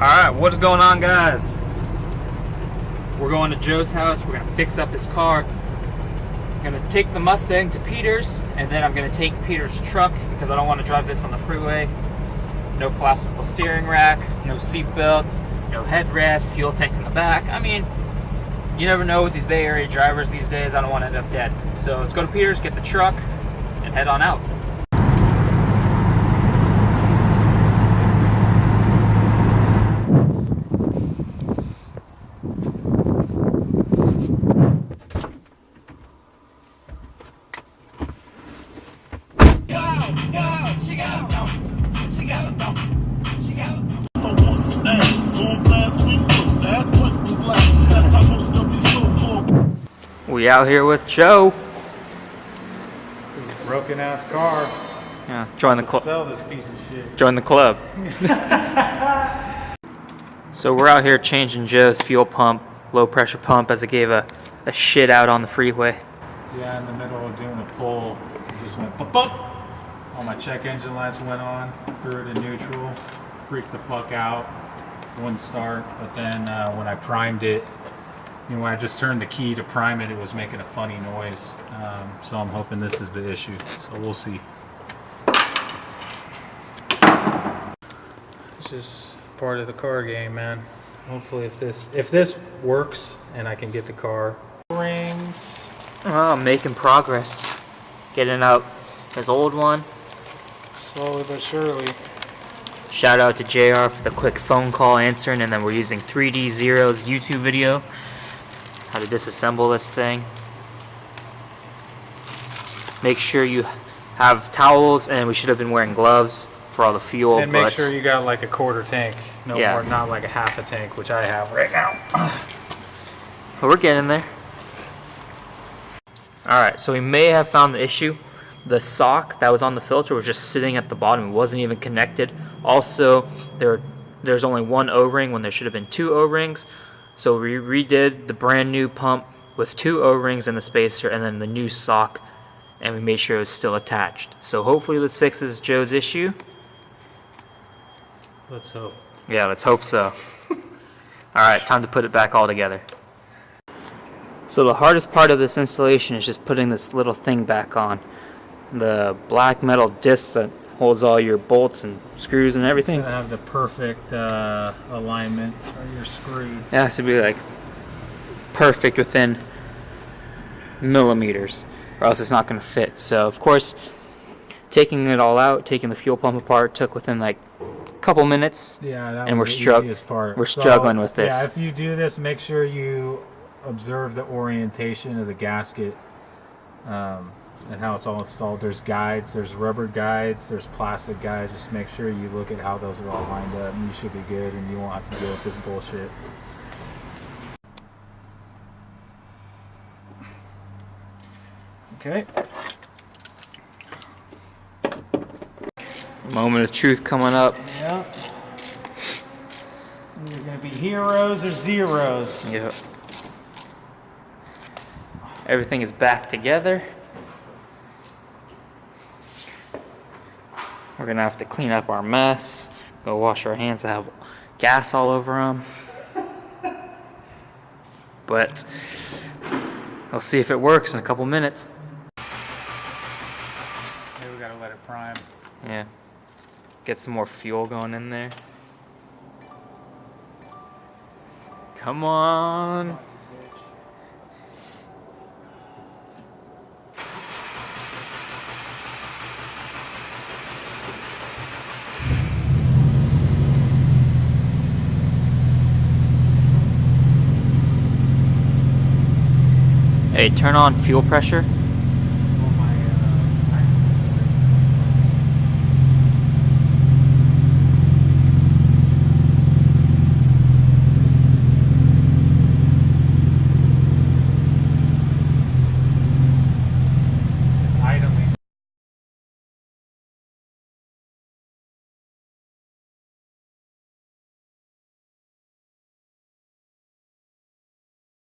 Alright, what is going on, guys? We're going to Joe's house. We're going to fix up his car. I'm going to take the Mustang to Peter's, and then I'm going to take Peter's truck because I don't want to drive this on the freeway. No collapsible steering rack, no seat belts, no headrest, fuel tank in the back. I mean, you never know with these Bay Area drivers these days. I don't want to end up dead. So let's go to Peter's, get the truck, and head on out. We out here with Joe. This is a broken ass car. Yeah, join the club. Sell this piece of shit. Join the club. So we're out here changing Joe's fuel pump, low pressure pump, as it gave a shit out on the freeway. Yeah, in the middle of doing a pull, it just went pop pop. All my check engine lights went on, threw it in neutral, freaked the fuck out, wouldn't start. But then when I primed it, you know, when I just turned the key to prime it, it was making a funny noise. So I'm hoping this is the issue. So we'll see. It's just part of the car game, man. Hopefully, if this works and I can get the car rings. Oh, making progress. Getting out his old one. Slowly but surely. Shout out to JR for the quick phone call answering, and then we're using 3D Zero's YouTube video. How to disassemble this thing. Make sure you have towels, and we should have been wearing gloves for all the fuel. And make sure you got like a quarter tank, no yeah. more, not like a half a tank, which I have right now. But we're getting there. Alright, so we may have found the issue. The sock that was on the filter was just sitting at the bottom. It wasn't even connected. Also, there's only one O-ring when there should have been two O-rings. So we redid the brand new pump with two O-rings and the spacer, and then the new sock, and we made sure it was still attached. So hopefully this fixes Joe's issue. Let's hope. Yeah, let's hope so. Alright, time to put it back all together. So the hardest part of this installation is just putting this little thing back on. The black metal disc that holds all your bolts and screws and everything. It's gonna have the perfect alignment or you're screwed. It has to be like perfect within millimeters, or else it's not going to fit. So of course, taking it all out, taking the fuel pump apart, took within like a couple minutes. Yeah, that and was the easiest part. We're struggling with this. Yeah, if you do this, make sure you observe the orientation of the gasket. And how it's all installed. There's guides, there's rubber guides, there's plastic guides. Just make sure you look at how those are all lined up, and you should be good, and you won't have to deal with this bullshit. Okay. Moment of truth coming up. Yeah. You're gonna be heroes or zeros. Yep. Everything is back together. We're gonna have to clean up our mess, go wash our hands that have gas all over them. But we'll see if it works in a couple minutes. Maybe we gotta let it prime. Yeah. Get some more fuel going in there. Come on. Hey, turn on fuel pressure.